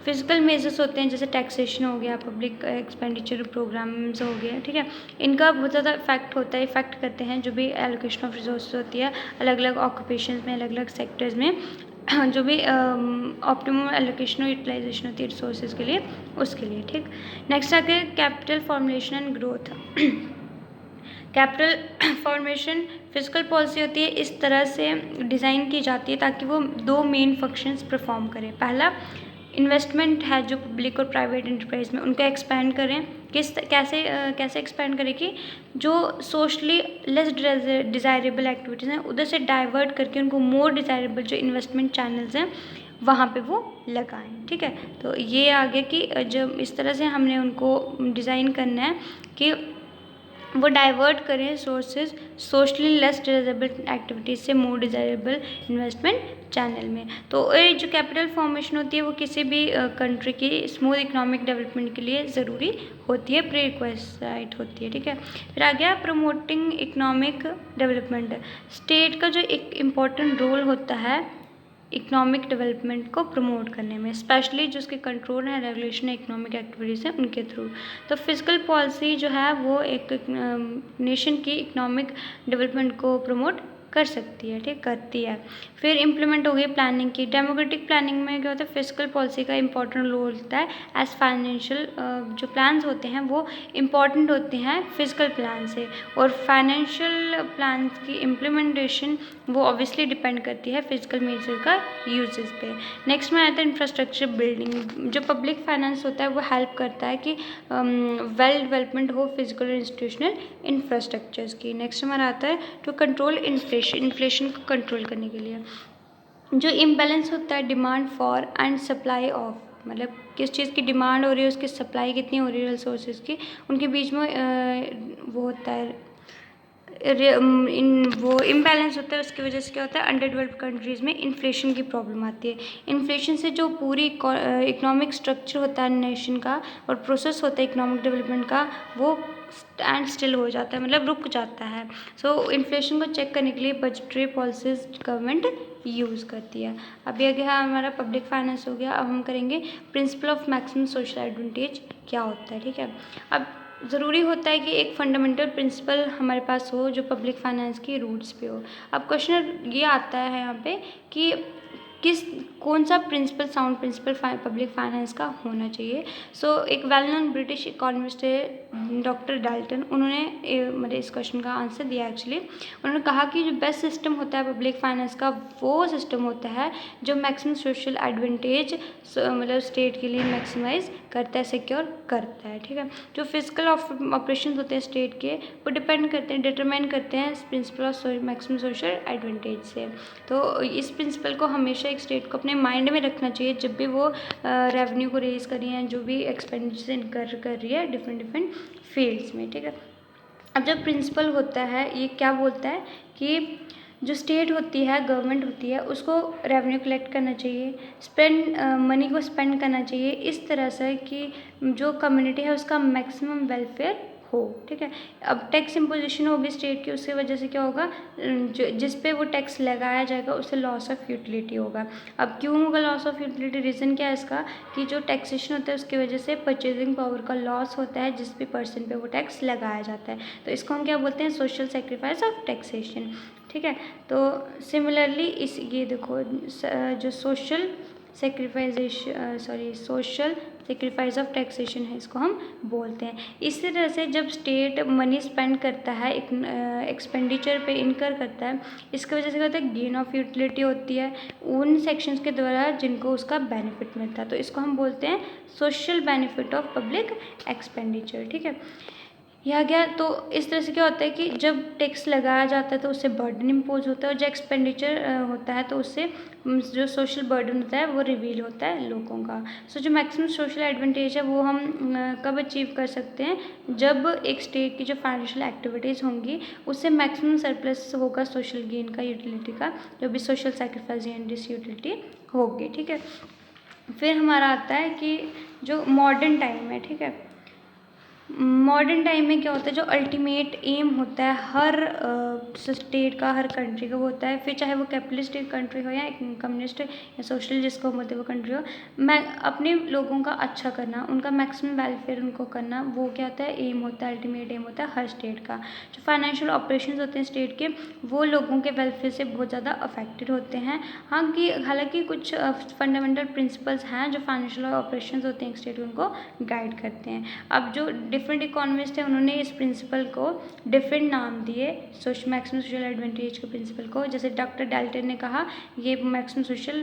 Physical measures होते हैं, जैसे टैक्सेशन हो गया, पब्लिक एक्सपेंडिचर प्रोग्राम्स हो गए, ठीक है। इनका बहुत ज़्यादा इफेक्ट होता है, इफेक्ट करते हैं जो भी एलोकेशन ऑफ रिसोर्सेज होती है अलग अलग ऑक्यूपेशंस में, अलग अलग सेक्टर्स में, जो भी ऑप्टिमम एलोकेशन और यूटिलाइजेशन होती है रिसोर्सेज के लिए, उसके लिए, ठीक। नेक्स्ट आगे capital formulation and growth. Capital formation physical policy होती है, इस तरह से डिज़ाइन की जाती है ताकि वो दो मेन फंक्शंस परफॉर्म करें। पहला इन्वेस्टमेंट है जो पब्लिक और प्राइवेट एंटरप्राइज में, उनको एक्सपेंड करें, कैसे एक्सपेंड करें कि जो सोशली लेस डिज़ायरेबल एक्टिविटीज़ हैं उधर से डाइवर्ट करके उनको मोर डिज़ायरेबल जो इन्वेस्टमेंट चैनल्स हैं वहाँ पे वो लगाएं, ठीक है। तो ये आगे कि जब इस तरह से हमने उनको डिज़ाइन करना है कि वो डाइवर्ट करें sources socially less desirable activities से मोर डिजायरेबल इन्वेस्टमेंट चैनल में। तो ये जो कैपिटल फॉर्मेशन होती है वो किसी भी कंट्री की स्मूथ इकोनॉमिक डेवलपमेंट के लिए ज़रूरी होती है, प्री रिक्वेस्ट होती है, ठीक है। फिर आ गया प्रमोटिंग इकोनॉमिक डेवलपमेंट। स्टेट का जो एक इम्पॉर्टेंट रोल होता है इकोनॉमिक डेवलपमेंट को प्रमोट करने में, स्पेशली जो उसके कंट्रोल है, रेगुलेशन इकोनॉमिक एक्टिविटीज़ हैं उनके थ्रू। तो फिजिकल पॉलिसी जो है वो एक नेशन की इकोनॉमिक डेवलपमेंट को प्रमोट कर सकती है, ठीक, करती है। फिर इम्प्लीमेंट हो गई प्लानिंग की। डेमोक्रेटिक प्लानिंग में क्या होता है, फिजिकल पॉलिसी का इंपॉर्टेंट रोल होता है एज फाइनेंशियल जो प्लान्स होते हैं वो इम्पॉर्टेंट होते हैं फिजिकल प्लान से, और फाइनेंशियल प्लान्स की इम्प्लीमेंटेशन वो ऑब्वियसली डिपेंड करती है फिजिकल मेजर का यूजेस पे। नेक्स्ट में आता है इंफ्रास्ट्रक्चर बिल्डिंग। जो पब्लिक फाइनेंस होता है वो हेल्प करता है कि वेल डेवलपमेंट हो फिजिकल और इंस्टीट्यूशनल इंफ्रास्ट्रक्चर्स की। नेक्स्ट हमारा आता है टू कंट्रोल इन्फ्लेशन। इन्फ्लेशन को कंट्रोल करने के लिए जो इम्बैलेंस होता है demand for and supply of, मतलब किस चीज़ की डिमांड हो रही है उसकी सप्लाई कितनी हो रही है रिसोर्सेज की, उनके बीच में वो होता है वो इम्बैलेंस होता है। उसकी वजह से क्या होता है, अंडर डेवलप्ड कंट्रीज़ में इन्फ्लेशन की प्रॉब्लम आती है। इन्फ्लेशन से जो पूरी इकोनॉमिक स्ट्रक्चर होता है नेशन का और प्रोसेस होता है इकोनॉमिक डेवलपमेंट का, वो स्टैंड स्टिल हो जाता है, मतलब रुक जाता है। सो इन्फ्लेशन को चेक करने के लिए बजटरी पॉलिसीज गवर्नमेंट यूज़ करती है। अब ये गया हमारा पब्लिक फाइनेंस हो गया। अब हम करेंगे principal of maximum social advantage क्या होता है, ठीक है। अब ज़रूरी होता है कि एक फंडामेंटल प्रिंसिपल हमारे पास हो जो पब्लिक फाइनेंस की रूट्स पे हो। अब क्वेश्चन ये आता है यहाँ पे कि कौन सा principle sound principle public finance का होना चाहिए। सो एक वेल नोन ब्रिटिश इकोनॉमिस्ट है डॉक्टर डाल्टन, उन्होंने मतलब इस क्वेश्चन का आंसर दिया एक्चुअली। उन्होंने कहा कि जो बेस्ट सिस्टम होता है पब्लिक फाइनेंस का वो सिस्टम होता है जो मैक्सिमम सोशल एडवांटेज मतलब स्टेट के लिए मैक्सिमाइज करता है, सिक्योर करता है, ठीक है। जो फिजिकल ऑपरेशन होते हैं स्टेट के वो डिपेंड करते हैं, डिटरमाइन करते हैं principal of maximum social advantage से। तो इस प्रिंसिपल को हमेशा एक स्टेट को अपने माइंड में रखना चाहिए जब भी वो रेवेन्यू को रेज कर रही है, जो भी एक्सपेंडिचर इनकर कर रही है डिफरेंट फील्ड्स में, ठीक है। अब जब प्रिंसिपल होता है ये क्या बोलता है कि जो स्टेट होती है, गवर्नमेंट होती है, उसको रेवेन्यू कलेक्ट करना चाहिए, मनी को स्पेंड करना चाहिए इस तरह से कि जो कम्युनिटी है उसका मैक्सिमम वेलफेयर हो, ठीक है। अब टैक्स इम्पोजिशन होगी स्टेट की, उसकी वजह से क्या होगा, जिस पे वो टैक्स लगाया जाएगा उससे लॉस ऑफ यूटिलिटी होगा। अब क्यों होगा लॉस ऑफ यूटिलिटी, रीज़न क्या है इसका कि जो टैक्सेशन होता है उसकी वजह से परचेजिंग पावर का लॉस होता है जिस भी पर्सन पे वो टैक्स लगाया जाता है। तो इसको हम क्या बोलते हैं, सोशल सेक्रीफाइस ऑफ टैक्सेशन, ठीक है। तो सिमिलरली इस ये देखो जो सोशल सेक्रीफाइस ऑफ टैक्सेशन है इसको हम बोलते हैं। इसी तरह से जब स्टेट मनी स्पेंड करता है एक्सपेंडिचर पे इनकर करता है, इसकी वजह से क्या होता है, गेन ऑफ यूटिलिटी होती है उन सेक्शंस के द्वारा जिनको उसका बेनिफिट मिलता है। तो इसको हम बोलते हैं social benefit of public expenditure, ठीक है। यह गया। तो इस तरह से क्या होता है कि जब टैक्स लगाया जाता है तो उससे बर्डन इम्पोज होता है, और जो एक्सपेंडिचर होता है तो उससे जो सोशल बर्डन होता है वो रिवील होता है लोगों का। सो जो मैक्सिमम सोशल एडवांटेज है वो हम कब अचीव कर सकते हैं, जब एक स्टेट की जो फाइनेंशियल एक्टिविटीज़ होंगी उससे मैक्सिमम सरप्लस होगा सोशल गेन का, यूटिलिटी का, जो भी social sacrifice and disutility होगी, ठीक है। फिर हमारा आता है कि जो मॉडर्न टाइम है, ठीक है, मॉडर्न टाइम में क्या होता है, जो अल्टीमेट एम होता है हर स्टेट का, हर कंट्री का वो होता है, फिर चाहे वो कैपिटलिस्टिक कंट्री हो या एक कम्युनिस्ट या सोशल जिसको बोलते हैं वो कंट्री हो, मैं अपने लोगों का अच्छा करना, उनका मैक्सिमम वेलफेयर उनको करना, वो क्या होता है, एम होता है, अल्टीमेट एम होता है हर स्टेट का। जो फाइनेंशियल ऑपरेशंस होते हैं स्टेट के वो लोगों के वेलफेयर से बहुत ज़्यादा अफेक्टेड होते हैं। हाँ कि हालांकि कुछ फंडामेंटल प्रिंसिपल्स हैं जो फाइनेंशियल ऑपरेशंस होते हैं स्टेट उनको गाइड करते हैं। अब जो डिफरेंट इकोनॉमिस्ट हैं उन्होंने इस प्रिंसिपल को डिफरेंट नाम दिए मैक्सिमम सोशल एडवांटेज के प्रिंसिपल को। जैसे डॉक्टर डाल्टन ने कहा ये मैक्सिमम सोशल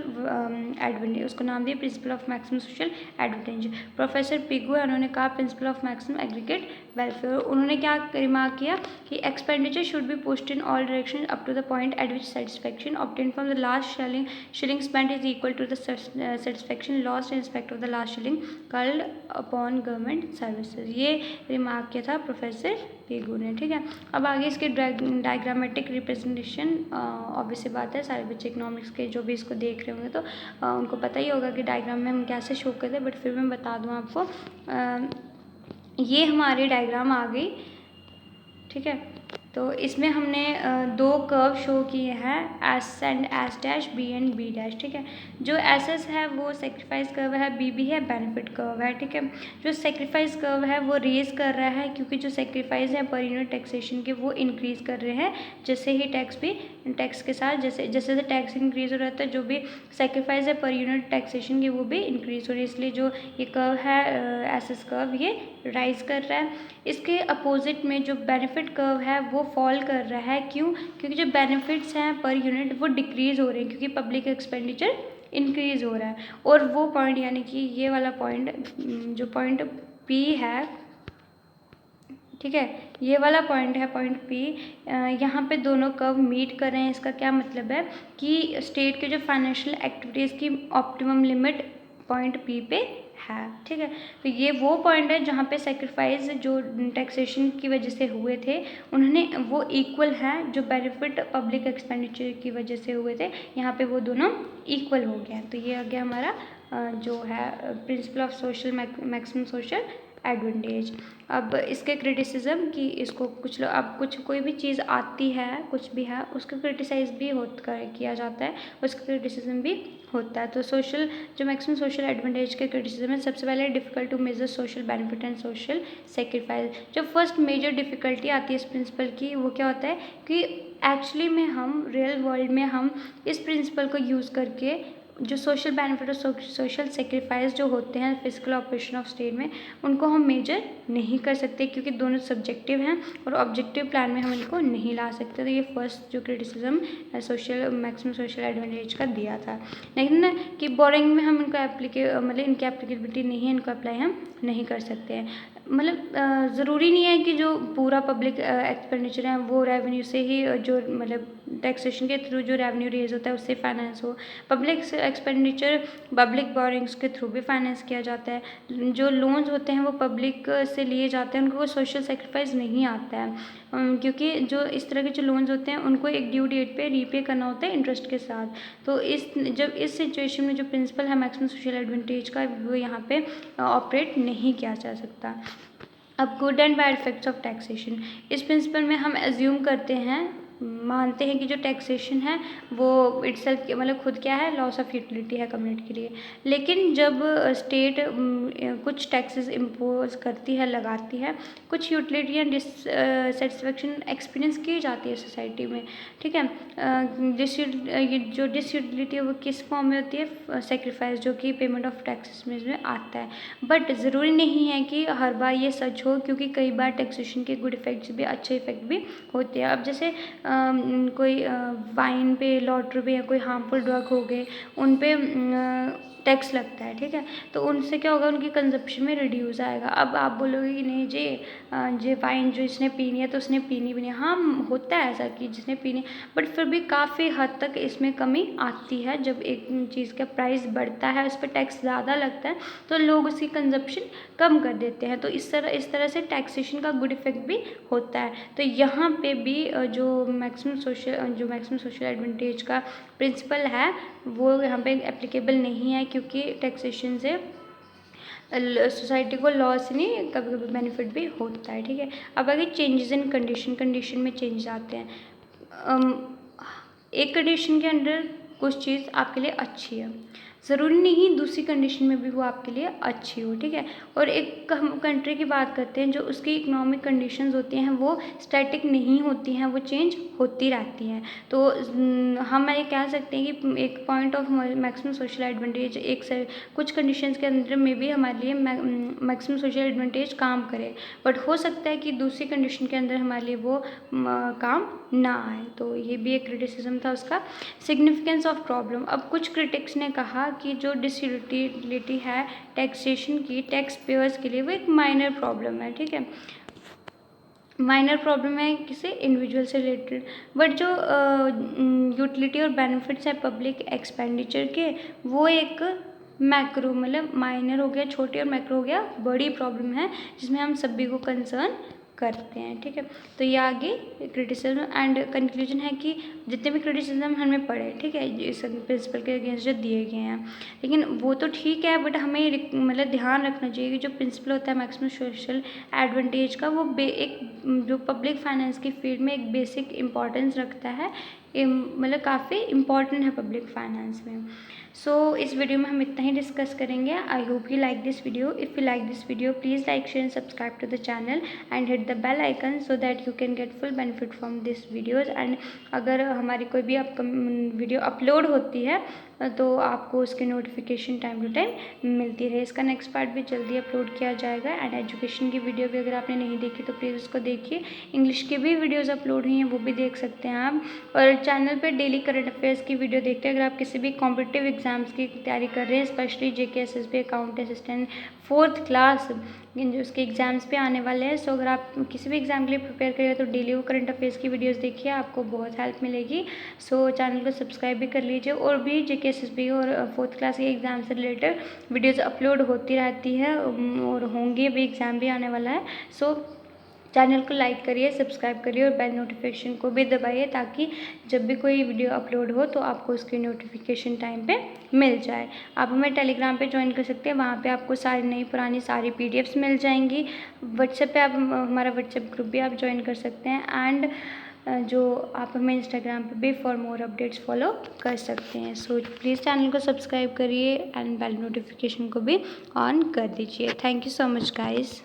एडवांटेज, उसको नाम दिया principle of maximum social advantage. Professor Pigou है, उन्होंने कहा principle of maximum aggregate welfare. उन्होंने क्या रिमार्क किया कि expenditure should be pushed in all direction up to the point at which satisfaction obtain from the last shilling spent is equal to the satisfaction lost in respect of the last shilling called upon government services. ये remark किया था professor Pigou ने, ठीक है। अब आगे इसके diagrammatic representation, obvious सी बात है सारे बच्चे इकोनॉमिक्स के जो भी इसको देख रहे होंगे तो उनको पता ही होगा कि डायग्राम में हम कैसे शो करते हैं, बट फिर मैं बता दूँ आपको। ये हमारी डायग्राम आ गई, ठीक है। तो इसमें हमने दो कर्व शो किए हैं, S and S dash, B and B dash, ठीक है। जो एस एस है वो सेक्रीफाइस कर्व है, बी बी है बेनिफिट कर्व है, ठीक है। जो सेक्रीफाइस कर्व है वो रेज कर रहा है क्योंकि जो सेक्रीफाइस है पर यूनिट टैक्सेशन के वो इंक्रीज कर रहे हैं जैसे ही टैक्स भी टैक्स के साथ जैसे जैसे टैक्स इंक्रीज हो रहा है, जो भी सेक्रीफाइस है पर यूनिट टैक्सेशन की वो भी इंक्रीज हो रही है, इसलिए जो ये कर्व है एसएस कर्व ये राइज कर रहा है। इसके अपोजिट में जो बेनिफिट कर्व है वो फॉल कर रहा है। क्यों? क्योंकि जो बेनिफिट्स हैं पर यूनिट वो डिक्रीज हो रहे हैं, क्योंकि पब्लिक एक्सपेंडिचर इंक्रीज हो रहा है। और वो पॉइंट यानी कि ये वाला पॉइंट जो पॉइंट पी है, ठीक है, ये वाला पॉइंट है पॉइंट पी, यहाँ पे दोनों कर्व मीट कर रहे हैं। इसका क्या मतलब है कि स्टेट के जो फाइनेंशियल एक्टिविटीज़ की ऑप्टिमम लिमिट पॉइंट पी पे है, ठीक है। तो ये वो पॉइंट है जहाँ पे सेक्रीफाइस जो टैक्सेशन की वजह से हुए थे उन्होंने वो इक्वल है जो बेनिफिट पब्लिक एक्सपेंडिचर की वजह से हुए थे, यहाँ पे वो दोनों इक्वल हो गया। तो ये आ गया हमारा जो है principle of social maximum social advantage. अब इसके क्रिटिसिज्म कि इसको कुछ लोग अब कुछ कोई भी चीज़ आती है कुछ भी है उसको क्रिटिसाइज भी किया जाता है, उसका क्रिटिसिज्म भी होता है। तो सोशल जो मैक्सिमम सोशल एडवांटेज के क्रिटिसिज्म है, सबसे पहले difficult to measure social benefit and social sacrifice. जो फर्स्ट मेजर डिफिकल्टी आती है इस प्रिंसिपल की वो क्या होता है कि एक्चुअली में हम रियल वर्ल्ड में हम इस प्रिंसिपल को यूज़ करके जो सोशल बेनिफिट और सोशल सेक्रीफाइस जो होते हैं फिजिकल ऑपरेशन ऑफ स्टेट में उनको हम मेजर नहीं कर सकते, क्योंकि दोनों सब्जेक्टिव हैं और ऑब्जेक्टिव प्लान में हम इनको नहीं ला सकते। तो ये फर्स्ट जो criticism social maximum social advantage का दिया था। लेकिन कि बोरिंग में हम इनको मतलब इनकी एप्लीकेबिलिटी नहीं है, इनको अप्लाई हम नहीं कर सकते हैं। मतलब ज़रूरी नहीं है कि जो पूरा पब्लिक एक्सपेंडिचर है वो रेवेन्यू से ही जो मतलब टैक्सेशन के थ्रू जो रेवेन्यू रेज होता है उससे फाइनेंस हो। पब्लिक एक्सपेंडिचर पब्लिक बोरिंग्स के थ्रू भी फाइनेंस किया जाता है। जो लोन्स होते हैं वो पब्लिक से लिए जाते हैं, उनको वो सोशल सेक्रीफाइस नहीं आता है, क्योंकि जो इस तरह के जो लोन्स होते हैं उनको एक ड्यू डेट पे रीपे करना होता है इंटरेस्ट के साथ। तो इस सिचुएशन में जो प्रिंसिपल है मैक्सिमम सोशल एडवांटेज का वो यहाँ पे ऑपरेट नहीं किया जा सकता। अब good and bad effects of taxation, इस प्रिंसिपल में हम एज्यूम करते हैं मानते हैं कि जो टैक्सेशन है वो इटसेल्फ मतलब खुद क्या है लॉस ऑफ यूटिलिटी है कम्युनिटी के लिए। लेकिन जब स्टेट कुछ टैक्सेस इम्पोज करती है लगाती है, कुछ यूटिलिटी एंड डिससेटिस्फेक्शन एक्सपीरियंस की जाती है सोसाइटी में, ठीक है। जो डिसयूटिलिटी है वो किस फॉर्म में होती है, सेक्रीफाइस जो कि पेमेंट ऑफ टैक्सेस में आता है। बट ज़रूरी नहीं है कि हर बार ये सच हो, क्योंकि कई बार टैक्सेशन के गुड इफेक्ट्स भी अच्छे इफेक्ट भी होते हैं। अब जैसे कोई वाइन पे लॉटरी पे या कोई हार्मफुल ड्रग हो गए उन पे टैक्स लगता है, ठीक है। तो उनसे क्या होगा, उनकी कंजप्शन में रिड्यूस आएगा। अब आप बोलोगे कि नहीं जे वाइन जो इसने पीनी है तो उसने पीनी भी नहीं, हाँ होता है ऐसा कि जिसने पीनी, बट फिर भी काफ़ी हद तक इसमें कमी आती है। जब एक चीज़ का प्राइस बढ़ता है उस पर टैक्स ज़्यादा लगता है तो लोग उसकी कंजप्शन कम कर देते हैं। तो इस तरह से टैक्सेशन का गुड इफेक्ट भी होता है। तो यहाँ पे भी जो मैक्सिमम सोशल एडवांटेज का प्रिंसिपल है वो यहाँ पे एप्लीकेबल नहीं है, क्योंकि टैक्सेशन से सोसाइटी को लॉस नहीं कभी कभी बेनिफिट भी होता है, ठीक है। अब अगर चेंजेस इन कंडीशन में चेंज आते हैं, एक कंडीशन के अंदर कुछ चीज़ आपके लिए अच्छी है, ज़रूरी नहीं दूसरी कंडीशन में भी वो आपके लिए अच्छी हो, ठीक है। और एक हम कंट्री की बात करते हैं, जो उसकी इकोनॉमिक कंडीशंस होती हैं वो स्टैटिक नहीं होती हैं, वो चेंज होती रहती हैं। तो हम ये कह सकते हैं कि एक point of maximum social advantage कुछ कंडीशंस के अंदर में भी हमारे लिए मैक्सिमम सोशल एडवांटेज काम करे, बट हो सकता है कि दूसरी कंडीशन के अंदर हमारे लिए वो काम ना आए। तो ये भी एक क्रिटिसिज्म था उसका। सिग्निफिकेंस ऑफ प्रॉब्लम, अब कुछ क्रिटिक्स ने कहा कि जो डिसयूटिलिटी है टैक्सेशन की टैक्स पेयर्स के लिए वो एक माइनर प्रॉब्लम है, ठीक है, माइनर प्रॉब्लम है किसी इंडिविजुअल से रिलेटेड। बट जो यूटिलिटी और बेनिफिट्स है पब्लिक एक्सपेंडिचर के वो एक मैक्रो मतलब माइनर हो गया छोटी और मैक्रो हो गया बड़ी प्रॉब्लम है, जिसमें हम सभी को कंसर्न करते हैं, ठीक है। तो ये आगे क्रिटिसिज्म एंड कंक्लूजन है कि जितने भी क्रिटिसिज्म हमने पढ़े, ठीक है, इस प्रिंसिपल के अगेंस्ट जो दिए गए हैं, लेकिन वो तो ठीक है, बट हमें मतलब ध्यान रखना चाहिए कि जो प्रिंसिपल होता है मैक्सिमम सोशल एडवांटेज का वो एक जो पब्लिक फाइनेंस की फील्ड में एक बेसिक इम्पॉर्टेंस रखता है, मतलब काफ़ी इम्पॉर्टेंट है पब्लिक फाइनेंस में। सो इस वीडियो में हम इतना ही डिस्कस करेंगे। I hope you like this video. If you like this video please like share and subscribe to the channel and hit the bell icon so that you can get full benefit from this videos. And अगर हमारी कोई भी video upload होती है तो आपको उसकी notification time to time मिलती रहे। इसका नेक्स्ट पार्ट भी जल्दी अपलोड किया जाएगा। एंड एजुकेशन की वीडियो भी अगर आपने नहीं देखी तो प्लीज़ उसको देखिए। इंग्लिश की भी वीडियोज़ अपलोड हुई हैं, वो भी देख सकते हैं आप। और चैनल पे डेली करंट अफेयर्स की वीडियो देखते हैं। अगर आप किसी भी कॉम्पिटिटिव एग्जाम्स की तैयारी कर रहे हैं, specially JK SSB account assistant 4th class जो उसके एग्ज़ाम्स पे आने वाले हैं, सो अगर आप किसी भी एग्ज़ाम के लिए प्रिपेयर करें तो डेली वो करंट अफेयर्स की वीडियोस देखिए, आपको बहुत हेल्प मिलेगी। सो चैनल को सब्सक्राइब भी कर लीजिए। और भी JK SSB और 4th क्लास के एग्ज़ाम से रिलेटेड वीडियोज़ अपलोड होती रहती है और होंगे भी, एग्ज़ाम भी आने वाला है। सो चैनल को लाइक करिए, सब्सक्राइब करिए और बेल नोटिफिकेशन को भी दबाइए ताकि जब भी कोई वीडियो अपलोड हो तो आपको उसकी नोटिफिकेशन टाइम पे मिल जाए। आप हमें टेलीग्राम पे ज्वाइन कर सकते हैं, वहाँ पे आपको सारी नई पुरानी सारी PDFs मिल जाएंगी। व्हाट्सएप पे आप हमारा व्हाट्सएप ग्रुप भी आप ज्वाइन कर सकते हैं। एंड जो आप हमें इंस्टाग्राम पे भी फॉर मोर अपडेट्स फॉलो कर सकते हैं। सो प्लीज़ चैनल को सब्सक्राइब करिए एंड बेल नोटिफिकेशन को भी ऑन कर दीजिए। Thank you so much guys.